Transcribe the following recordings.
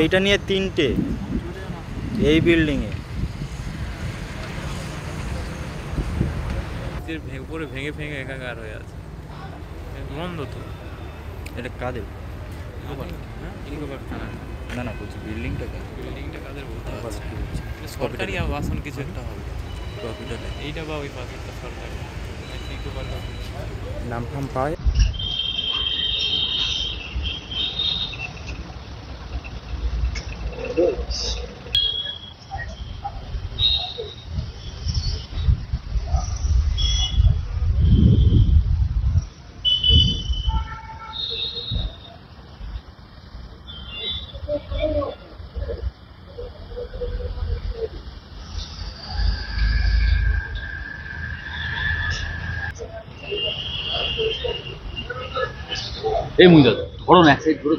এইটা নিয়ে তিনটে এই বিল্ডিংয়ে পুরো ভেঙে ভেঙে একাকার হয়ে আছে। বন্ধ তো। এটা কাদের? না না বলছি বিল্ডিংটা কাদের সরকারি আবাসন কিছু একটা হবে। এইটা বা ওই পাশেরটা সরকারি নাম ফাম পায়। এই মুই দাদা ধরো না এক সাইড ধরো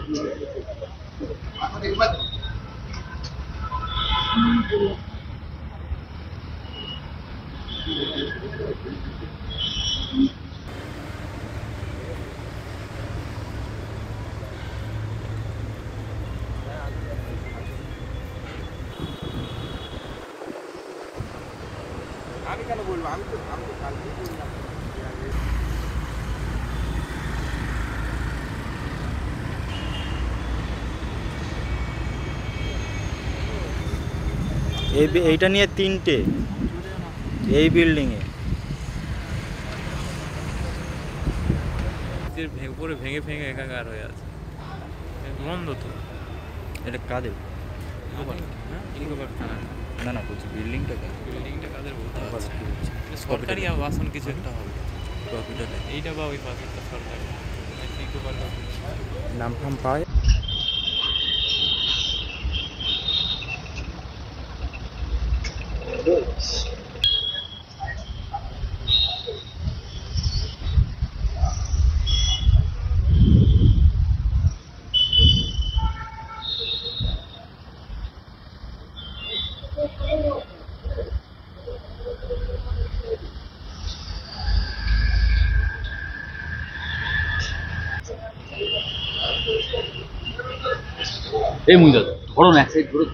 আমি কেন বলবো? আমি তো কালকেই বললাম। এইটা নিয়ে তিনটে এই বিল্ডিংয়ে পুরো ভেঙে ভেঙে একাকার হয়ে আছে। বন্ধ তো। এটা কাদের? না না বলছি বিল্ডিংটা কাদের সরকারি আবাসন কিছু একটা হবে। এইটা বা ওই পাশেরটা সরকারি নাম ফাম পায়। এই মুই দাদা ধরো না এক সাইড ধরো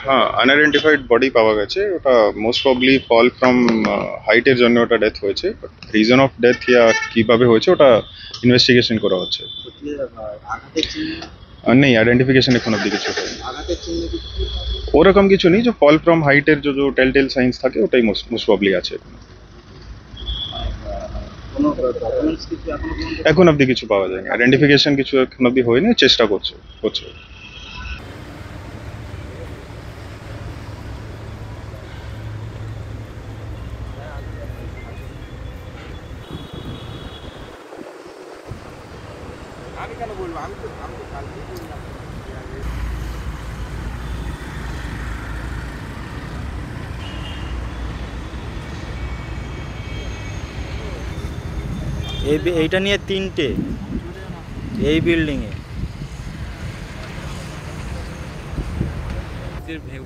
হ্যাঁ, আনআইডেন্টিফাইড বডি পাওয়া গেছে। ওটা মোস্ট প্রবলি ফল ফ্রম হাইটের জন্য ওটা ডেথ হয়েছে। রিজন অফ ডেথ ইয়া কিভাবে হয়েছে ওটা ইনভেস্টিগেশন করা হচ্ছে। নেই আইডেন্টিফিকেশন এখন অব্দি কিছু হয়নি। ওরকম কিছু নেই, যে ফল ফ্রম হাইটের যে টেলটেল সাইন্স থাকে ওটাই মোস্ট প্রবলি আছে। এখন অব্দি কিছু পাওয়া যায়নি, আইডেন্টিফিকেশন কিছু এখন অব্দি হয়নি, চেষ্টা হচ্ছে। আমি কেন বলবো? আমি তো কালকেই বললাম। এইটা নিয়ে তিনটে এই বিল্ডিংয়ে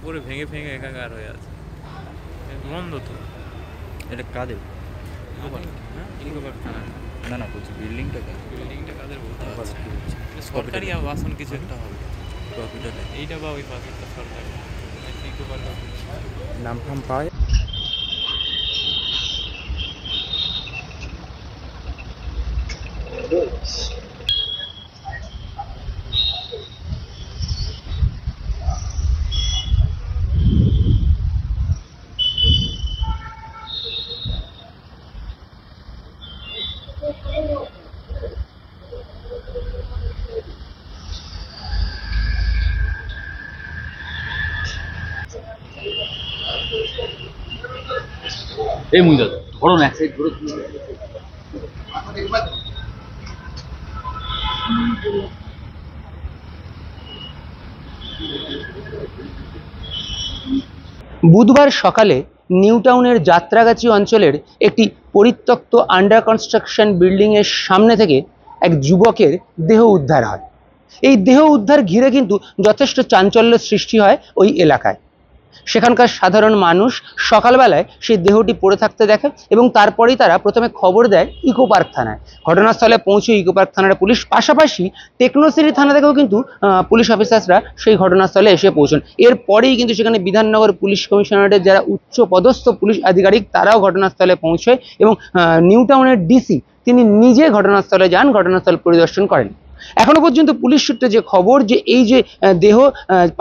পুরো ভেঙে ভেঙে একাকার হয়ে আছে। বন্ধ তো। এটা কাদের? না না বলছি বিল্ডিংটা কাদের সরকারি আবাসন কিছু একটা হবে। এইটা বা ওই পাশেরটা সরকারি নাম ফাম পায়। এই মুই দাদা ধরো না এক সাইড ধরো বুধবার সকালে নিউ টাউনের যাত্রাগাছি অঞ্চলের একটি পরিত্যক্ত আন্ডার কনস্ট্রাকশন বিল্ডিংয়ের সামনে থেকে এক যুবকের দেহ উদ্ধার হয়। এই দেহ উদ্ধার ঘিরে কিন্তু যথেষ্ট চাঞ্চল্য সৃষ্টি হয় ওই এলাকায়। সেখানকার সাধারণ মানুষ সকালবেলায় সেই দেহটি পড়ে থাকতে দেখে এবং তারপরেই তারা প্রথমে খবর দেয় ইকো পার্ক থানায়। ঘটনাস্থলে পৌঁছে ইকো পার্ক থানার পুলিশ, পাশাপাশি টেকনোসিটি থানা থেকেও কিন্তু পুলিশ অফিসার্সরা সেই ঘটনাস্থলে এসে পৌঁছন। এরপরেই কিন্তু সেখানে বিধাননগর পুলিশ কমিশনারেটের যারা উচ্চ পদস্থ পুলিশ আধিকারিক তারাও ঘটনাস্থলে পৌঁছয় এবং নিউ টাউনের ডিসি তিনি নিজে ঘটনাস্থলে যান, ঘটনাস্থল পরিদর্শন করেন। এখনো পর্যন্ত পুলিশ সূত্রে যে খবর যে এই যে দেহ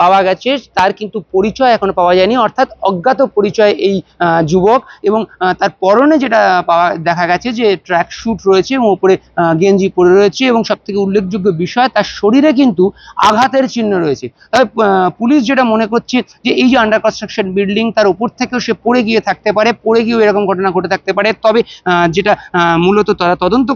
পাওয়া গেছে তার কিন্তু পরিচয় এখনো পাওয়া যায়নি, অর্থাৎ অজ্ঞাত পরিচয় এই যুবক, এবং তার পরনে যেটা দেখা গেছে যে ট্র্যাক স্যুট রয়েছে এবং উপরে গেঞ্জি পরে রয়েছে, এবং সব থেকে উল্লেখযোগ্য বিষয় তার শরীরে কিন্তু আঘাতের চিহ্ন রয়েছে। তবে পুলিশ যেটা মনে করছে যে এই যে আন্ডার কনস্ট্রাকশন বিল্ডিং তার উপর থেকেও সে পড়ে গিয়ে থাকতে পারে, পড়ে গিয়েও এরকম ঘটনা ঘটে থাকতে পারে। তবে যেটা মূলত তারা তদন্ত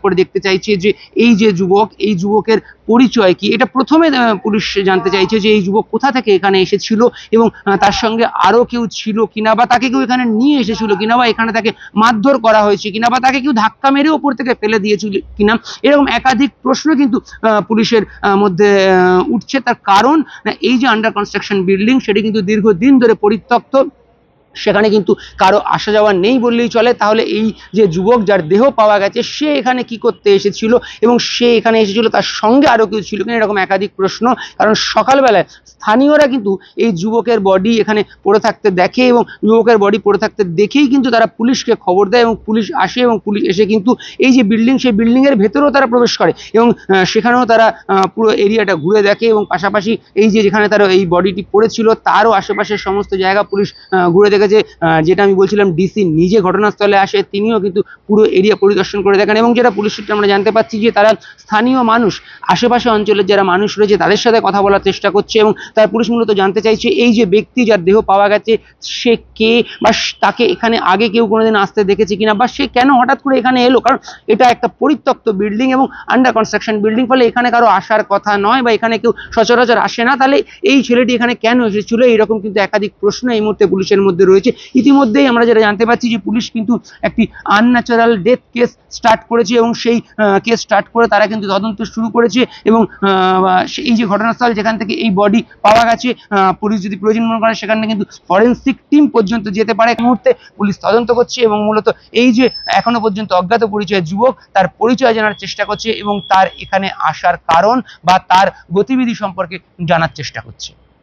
করে দেখতে চাইছে যে এই যে যুবক, এই যুবকের পরিচয় কি, এটা প্রথমে পুলিশ জানতে চাইছে যে এই যুবক কোথা থেকে এখানে এসেছিল এবং তার সঙ্গে আরো কেউ ছিল কিনা, বা তাকে কেউ এখানে নিয়ে এসেছিল কিনা, বা এখানে তাকে মারধর করা হয়েছে কিনা, বা তাকে কেউ ধাক্কা মেরে ওপর থেকে ফেলে দিয়েছিল কিনা। এরকম একাধিক প্রশ্ন কিন্তু পুলিশের মধ্যে উঠছে। তার কারণ এই যে আন্ডার কনস্ট্রাকশন বিল্ডিং সেটি কিন্তু দীর্ঘদিন ধরে পরিত্যক্ত, সেখানে কিন্তু কারো আসা যাওয়া নেই বললেই চলে। তাহলে এই যে যুবক যার দেহ পাওয়া গেছে সে এখানে কি করতে এসেছিল এবং সে এখানে এসেছিল তার সঙ্গে আরো কেউ ছিল কিনা, এরকম একাধিক প্রশ্ন। কারণ সকালবেলায় স্থানীয়রা কিন্তু এই যুবকের বডি এখানে পড়ে থাকতে দেখে এবং যুবকের বডি পড়ে থাকতে দেখেই কিন্তু তারা পুলিশকে খবর দেয় এবং পুলিশ আসে, এবং পুলিশ এসে কিন্তু এই যে বিল্ডিং সেই বিল্ডিং এর ভেতরেও তারা প্রবেশ করে এবং সেখানেও তারা পুরো এরিয়াটা ঘুরে দেখে, এবং পাশাপাশি এই যে যেখানে তারা এই বডিটি পড়েছিল তারও আশেপাশের সমস্ত জায়গা পুলিশ ঘুরে দেখে। যেটা আমি বলছিলাম ডিসি নিজে ঘটনাস্থলে আসে, তিনিও কিন্তু পুরো এরিয়া পরিদর্শন করে দেখেন, এবং যেটা পুলিশ সূত্রে আমরা জানতে পাচ্ছি যে তারা স্থানীয় মানুষ, আশেপাশে অঞ্চলের যারা মানুষ রয়েছে তাদের সাথে কথা বলার চেষ্টা করছে, এবং তার পুলিশ মূলত জানতে চাইছে এই যে ব্যক্তি যার দেহ পাওয়া গেছে সে কে, বা তাকে এখানে আগে কেউ কোনোদিন আসতে দেখেছে কিনা, বা সে কেন হঠাৎ করে এখানে এলো। কারণ এটা একটা পরিত্যক্ত বিল্ডিং এবং আন্ডার কনস্ট্রাকশন বিল্ডিং, ফলে এখানে কারো আসার কথা নয় বা এখানে কেউ সচরাচর আসে না। তাহলে এই ছেলেটি এখানে কেন এসেছিল, এইরকম কিন্তু একাধিক প্রশ্ন এই মুহূর্তে পুলিশের মধ্যে রয়েছে। ইতিমধ্যেই আমরা যেটা জানতে পারছি যে পুলিশ কিন্তু একটি আনন্যাচারাল ডেথ কেস স্টার্ট করেছে, এবং সেই কেস স্টার্ট করে তারা কিন্তু তদন্ত শুরু করেছে, এবং এই যে ঘটনাস্থল যেখান থেকে এই বডি পাওয়া গেছে পুলিশ যদি প্রয়োজন মনে করে সেখানে কিন্তু ফরেন্সিক টিম পর্যন্ত যেতে পারে। এই মুহূর্তে পুলিশ তদন্ত করছে এবং মূলত এই যে এখনো পর্যন্ত অজ্ঞাত পরিচয় যুবক তার পরিচয় জানার চেষ্টা করছে এবং তার এখানে আসার কারণ বা তার গতিবিধি সম্পর্কে জানার চেষ্টা করছে।